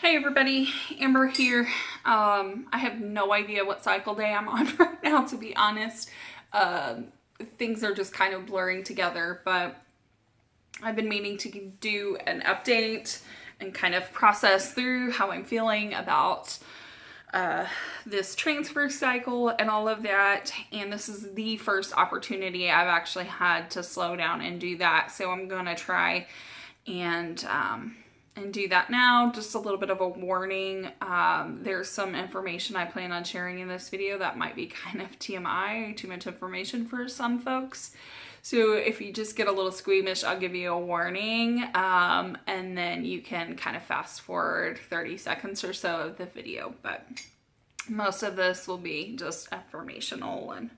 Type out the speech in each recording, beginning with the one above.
Hey everybody, Amber here. I have no idea what cycle day I'm on right now, to be honest. Things are just kind of blurring together, but I've been meaning to do an update and kind of process through how I'm feeling about this transfer cycle and all of that. And this is the first opportunity I've actually had to slow down and do that. So I'm going to try and do that now. Just a little bit of a warning. There's some information I plan on sharing in this video that might be kind of TMI, too much information for some folks. So if you just get a little squeamish, I'll give you a warning, and then you can kind of fast forward 30 seconds or so of the video. But most of this will be just informational. And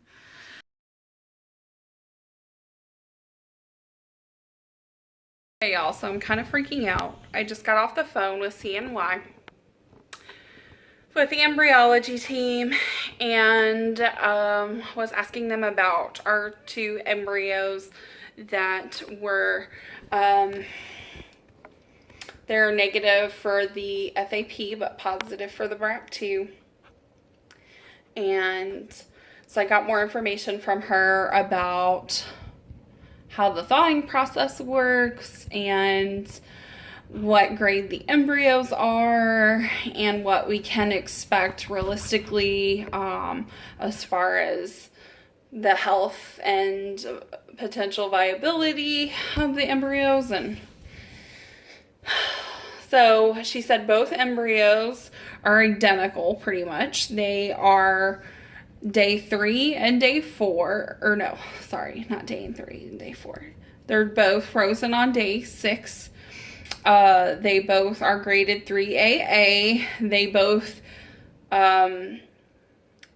hey y'all, so I'm kind of freaking out. I just got off the phone with CNY, with the embryology team, and was asking them about our two embryos that were they're negative for the FAP but positive for the BRAC2. And so I got more information from her about how the thawing process works and what grade the embryos are and what we can expect realistically as far as the health and potential viability of the embryos. And so she said both embryos are identical pretty much. They are day 3 and day 4, or no, sorry, not day 3 and day 4. They're both frozen on day 6. They both are graded 3AA. They both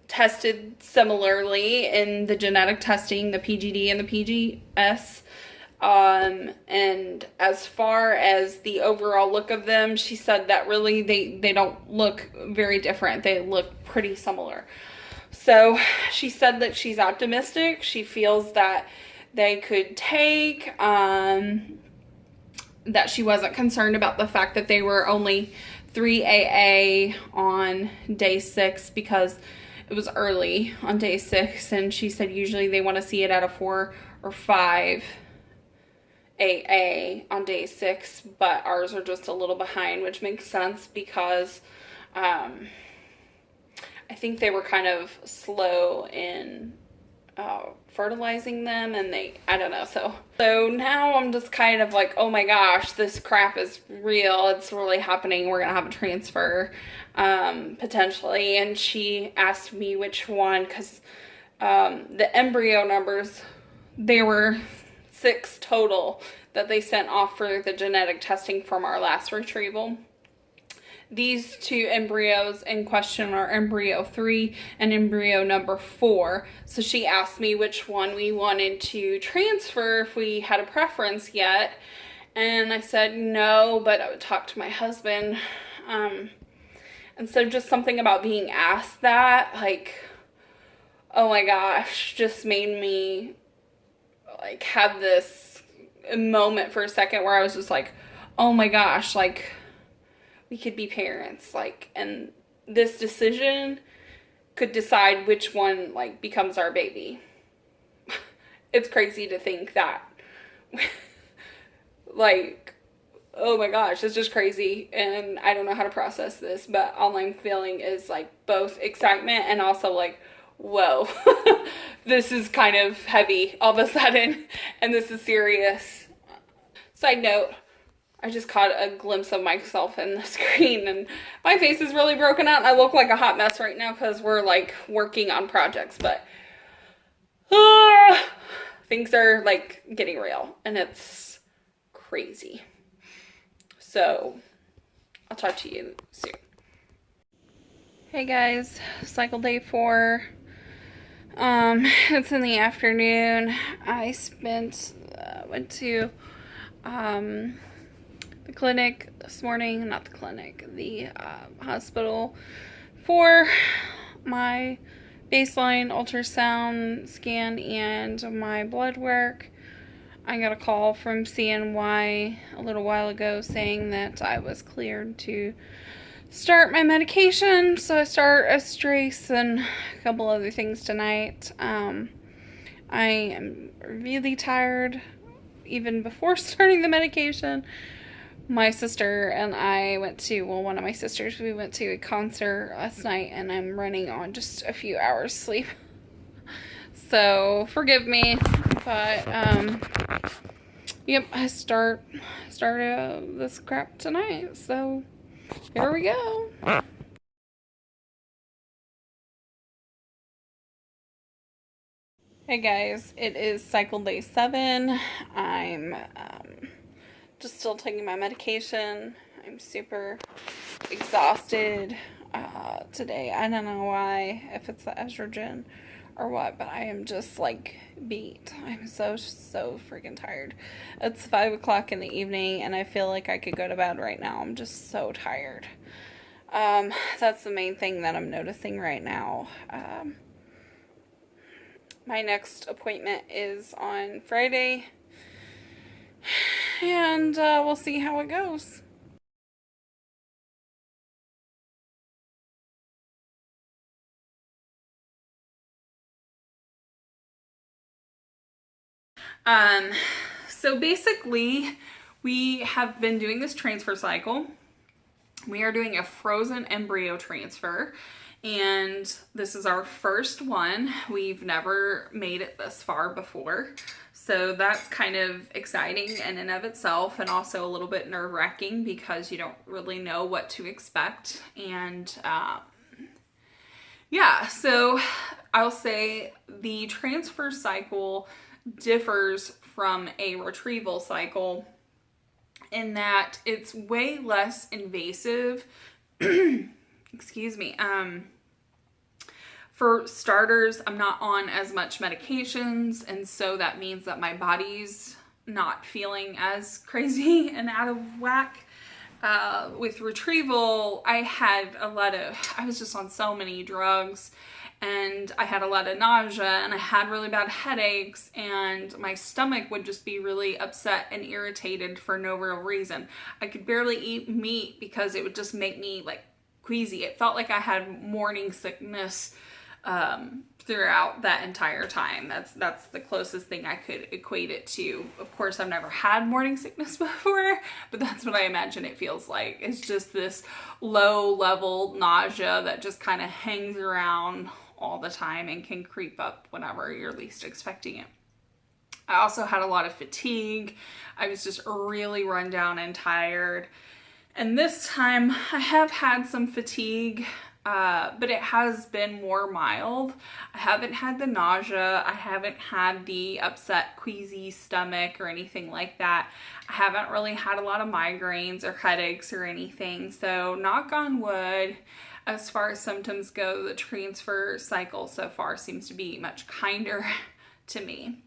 tested similarly in the genetic testing, the PGD and the PGS. And as far as the overall look of them, she said that really they don't look very different. They look pretty similar. So she said that she's optimistic. She feels that they could take, that she wasn't concerned about the fact that they were only 3AA on day 6 because it was early on day 6. And she said usually they want to see it at a 4 or 5 AA on day 6, but ours are just a little behind, which makes sense because I think they were kind of slow in fertilizing them, and I don't know. So now I'm just kind of like, oh my gosh, this crap is real. It's really happening. We're gonna have a transfer potentially. And she asked me which one, because the embryo numbers, there were 6 total that they sent off for the genetic testing from our last retrieval. These 2 embryos in question are embryo 3 and embryo number 4. So she asked me which one we wanted to transfer, if we had a preference yet. And I said no, but I would talk to my husband. And so just something about being asked that, like, oh my gosh, just made me like have this moment for a second where I was just like, oh my gosh, like, we could be parents, like, and this decision could decide which one, like, becomes our baby. It's crazy to think that. Like, oh my gosh, it's just crazy, and I don't know how to process this, but all I'm feeling is, like, both excitement and also, like, whoa, this is kind of heavy all of a sudden, and this is serious. Side note, I just caught a glimpse of myself in the screen, and my face is really broken out. I look like a hot mess right now because we're like working on projects, but things are like getting real, and it's crazy. So I'll talk to you soon. Hey guys, cycle day 4. It's in the afternoon. I went to the clinic this morning, not the clinic, the hospital, for my baseline ultrasound scan and my blood work. I got a call from CNY a little while ago saying that I was cleared to start my medication. So I start Estrace and a couple other things tonight. I am really tired even before starting the medication. My sister and I went to, well, one of my sisters, we went to a concert last night, and I'm running on just a few hours sleep. So forgive me, but yep, I started this crap tonight. So here we go. Hey guys, it is cycle day 7. I'm just still taking my medication. I'm super exhausted today. I don't know why, if it's the estrogen or what, but I am just like beat. I'm so freaking tired. It's 5 o'clock in the evening and I feel like I could go to bed right now. I'm just so tired. That's the main thing that I'm noticing right now. My next appointment is on Friday, and we'll see how it goes. So basically, we have been doing this transfer cycle. We are doing a frozen embryo transfer, and this is our first one. We've never made it this far before, so that's kind of exciting in and of itself, and also a little bit nerve-wracking because you don't really know what to expect. And yeah, so I'll say the transfer cycle differs from a retrieval cycle in that it's way less invasive. Excuse me. For starters, I'm not on as much medications, and so that means that my body's not feeling as crazy and out of whack. With retrieval, I was just on so many drugs, and I had a lot of nausea, and I had really bad headaches, and my stomach would just be really upset and irritated for no real reason. I could barely eat meat because it would just make me like queasy. It felt like I had morning sickness throughout that entire time. That's the closest thing I could equate it to. Of course, I've never had morning sickness before, but that's what I imagine it feels like. It's just this low level nausea that just kind of hangs around all the time and can creep up whenever you're least expecting it. I also had a lot of fatigue. I was just really run down and tired. And this time I have had some fatigue, but it has been more mild. I haven't had the nausea. I haven't had the upset, queasy stomach or anything like that. I haven't really had a lot of migraines or headaches or anything. So knock on wood, as far as symptoms go, the transfer cycle so far seems to be much kinder to me.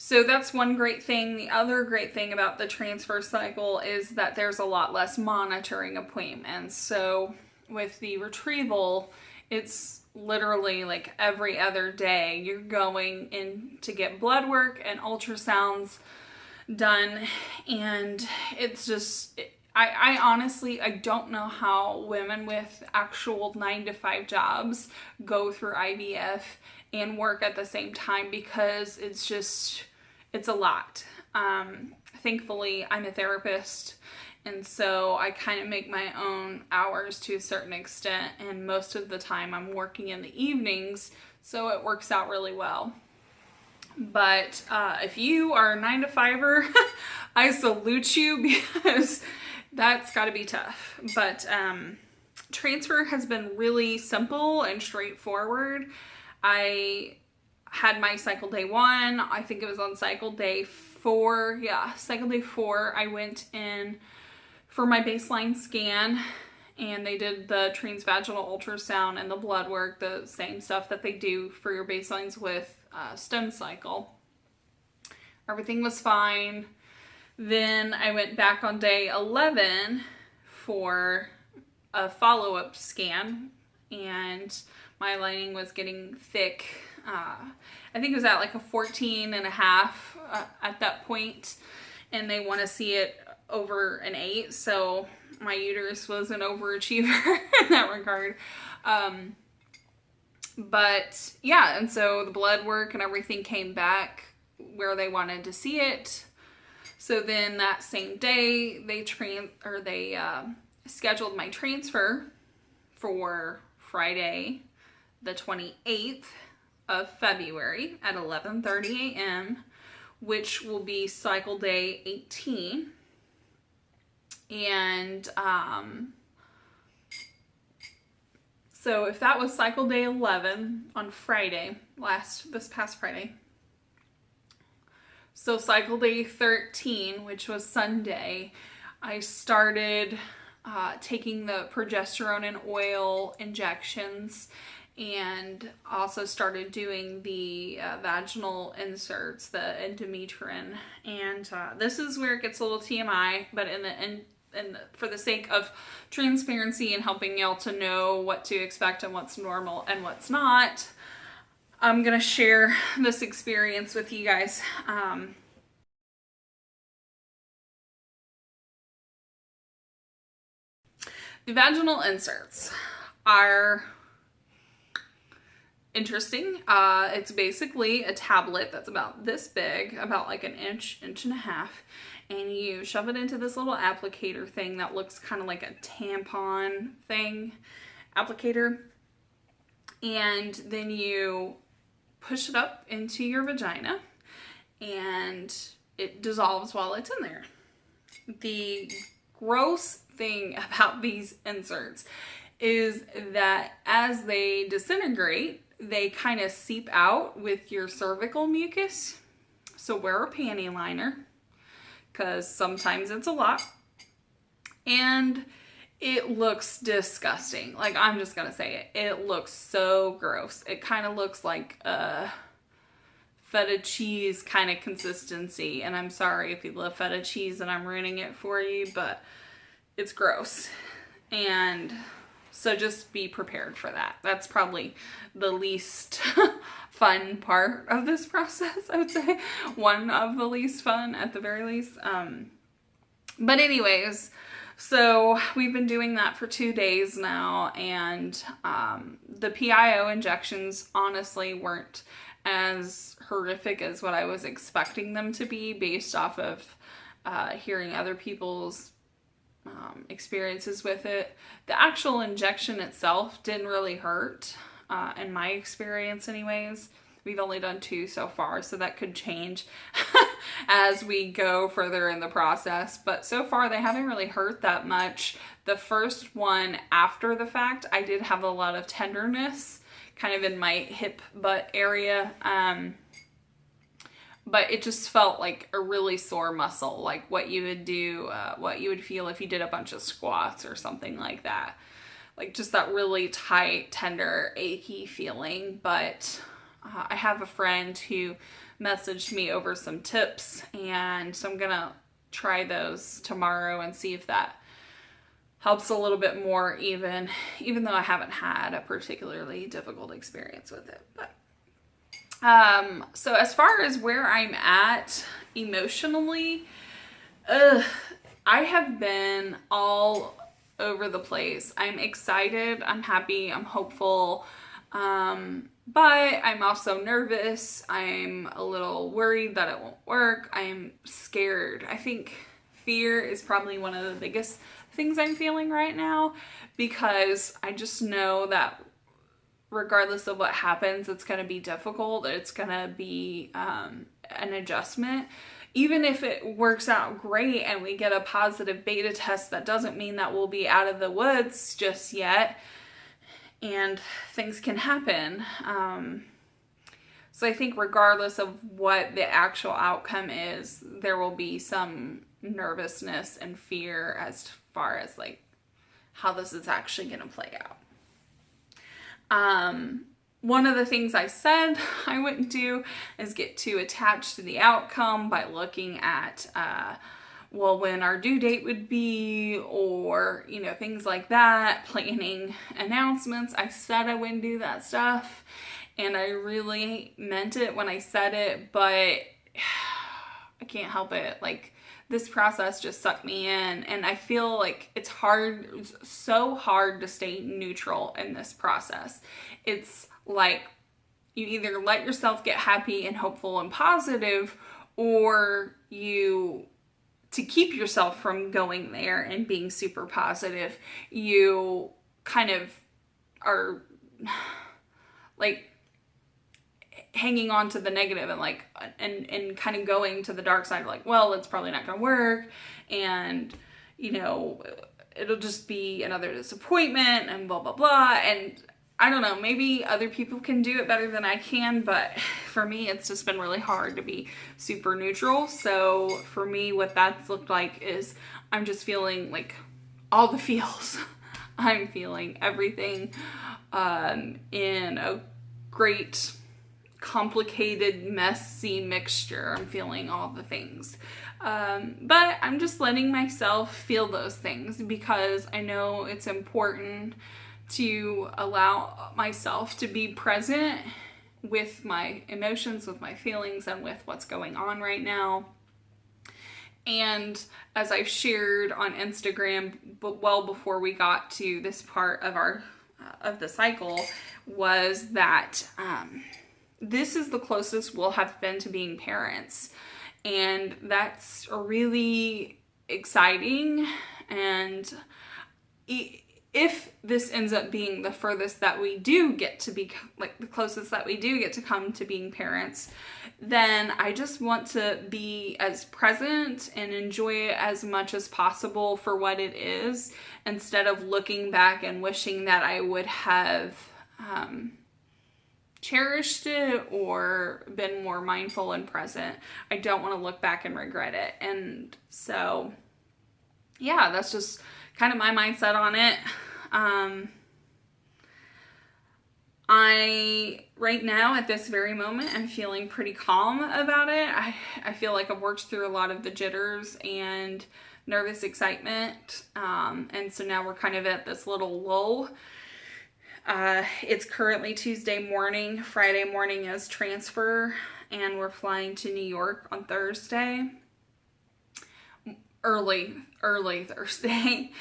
So that's one great thing. The other great thing about the transfer cycle is that there's a lot less monitoring appointments. So with the retrieval, it's literally like every other day you're going in to get blood work and ultrasounds done. And it's just, I honestly, I don't know how women with actual 9-to-5 jobs go through IVF and work at the same time, because it's a lot. Thankfully, I'm a therapist, and so I kind of make my own hours to a certain extent, and most of the time I'm working in the evenings, so it works out really well. But if you are a 9-to-5er, I salute you, because that's got to be tough. But transfer has been really simple and straightforward. I had my cycle day 1. I think it was on cycle day 4. Yeah, cycle day 4, I went in for my baseline scan, and they did the transvaginal ultrasound and the blood work, the same stuff that they do for your baselines with stem cycle. Everything was fine. Then I went back on day 11 for a follow-up scan, and my lining was getting thick. I think it was at like a 14 and a half at that point, and they want to see it over an 8, so my uterus was an overachiever in that regard. But yeah, and so the blood work and everything came back where they wanted to see it. So then that same day, they scheduled my transfer for Friday, the 28th of February at 11:30 a.m., which will be cycle day 18. And so if that was cycle day 11 on Friday, this past Friday, so cycle day 13, which was Sunday, I started taking the progesterone and oil injections, and also started doing the vaginal inserts, the endometrium. And this is where it gets a little TMI, but for the sake of transparency and helping y'all to know what to expect and what's normal and what's not, I'm gonna share this experience with you guys. The vaginal inserts are interesting. It's basically a tablet that's about this big, about like an inch and a half, and you shove it into this little applicator thing that looks kind of like a tampon thing, applicator, and then you push it up into your vagina, and it dissolves while it's in there. The gross thing about these inserts is that as they disintegrate, they kind of seep out with your cervical mucus. So wear a panty liner, because sometimes it's a lot. And it looks disgusting. Like, I'm just gonna say it. It looks so gross. It kind of looks like a feta cheese kind of consistency. And I'm sorry if you love feta cheese and I'm ruining it for you, but it's gross. And so just be prepared for that. That's probably the least fun part of this process, I would say. One of the least fun, at the very least. But anyways, so we've been doing that for 2 days now, and the PIO injections honestly weren't as horrific as what I was expecting them to be, based off of hearing other people's experiences with it. The actual injection itself didn't really hurt, in my experience anyways. We've only done 2 so far, so that could change as we go further in the process. But so far, they haven't really hurt that much. The first one after the fact, I did have a lot of tenderness kind of in my hip butt area. But it just felt like a really sore muscle, like what you would do, what you would feel if you did a bunch of squats or something like that. Like just that really tight, tender, achy feeling. But I have a friend who messaged me over some tips, and so I'm gonna try those tomorrow and see if that helps a little bit more, even though I haven't had a particularly difficult experience with it. But so as far as where I'm at emotionally, I have been all over the place. I'm excited, I'm happy, I'm hopeful, but I'm also nervous. I'm a little worried that it won't work. I'm scared. I think fear is probably one of the biggest things I'm feeling right now, because I just know that regardless of what happens, it's going to be difficult. It's going to be an adjustment. Even if it works out great and we get a positive beta test, that doesn't mean that we'll be out of the woods just yet. And things can happen. So I think regardless of what the actual outcome is, there will be some nervousness and fear as far as like how this is actually going to play out. One of the things I said I wouldn't do is get too attached to the outcome by looking at, well, when our due date would be, or, you know, things like that, planning announcements. I said I wouldn't do that stuff. and I really meant it when I said it, but I can't help it. Like, this process just sucked me in, and I feel like it's so hard to stay neutral in this process. It's like you either let yourself get happy and hopeful and positive, or to keep yourself from going there and being super positive, you kind of are like hanging on to the negative and like and kind of going to the dark side, like, well, it's probably not gonna work, and it'll just be another disappointment and blah blah blah. And I don't know, maybe other people can do it better than I can, but for me, it's just been really hard to be super neutral. So for me, what that's looked like is I'm just feeling like all the feels. I'm feeling everything in a great, complicated, messy mixture. I'm feeling all the things. But I'm just letting myself feel those things, because I know it's important to allow myself to be present with my emotions, with my feelings, and with what's going on right now. And as I've shared on Instagram, but well before we got to this part of the cycle, was that this is the closest we'll have been to being parents. And that's really exciting. And if this ends up being the furthest that we do get to be, like the closest that we do get to come to being parents, then I just want to be as present and enjoy it as much as possible for what it is, instead of looking back and wishing that I would have cherished it or been more mindful and present. I don't want to look back and regret it. And so, yeah, that's just kind of my mindset on it. Right now, at this very moment, I'm feeling pretty calm about it. I feel like I've worked through a lot of the jitters and nervous excitement. And so now we're kind of at this little lull. It's currently Tuesday morning. Friday morning is transfer, and we're flying to New York on Thursday. Early Thursday.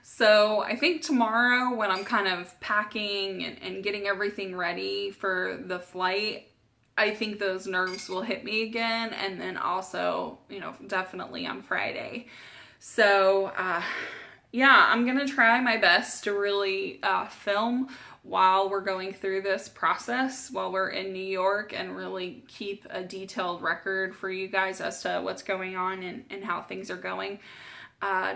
So I think tomorrow, when I'm kind of packing and getting everything ready for the flight, I think those nerves will hit me again. And then also, definitely on Friday. So, yeah, I'm going to try my best to really film while we're going through this process, while we're in New York, and really keep a detailed record for you guys as to what's going on and how things are going.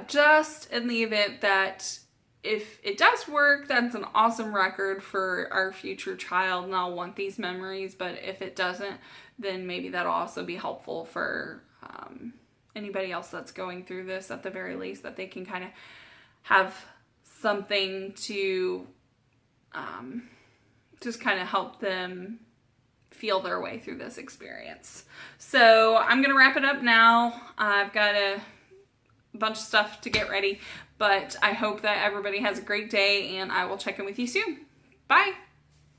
Just in the event that if it does work, that's an awesome record for our future child, and I'll want these memories. But if it doesn't, then maybe that'll also be helpful for anybody else that's going through this, at the very least, that they can kind of have something to just kind of help them feel their way through this experience. So I'm going to wrap it up now. I've got a bunch of stuff to get ready, but I hope that everybody has a great day, and I will check in with you soon. Bye.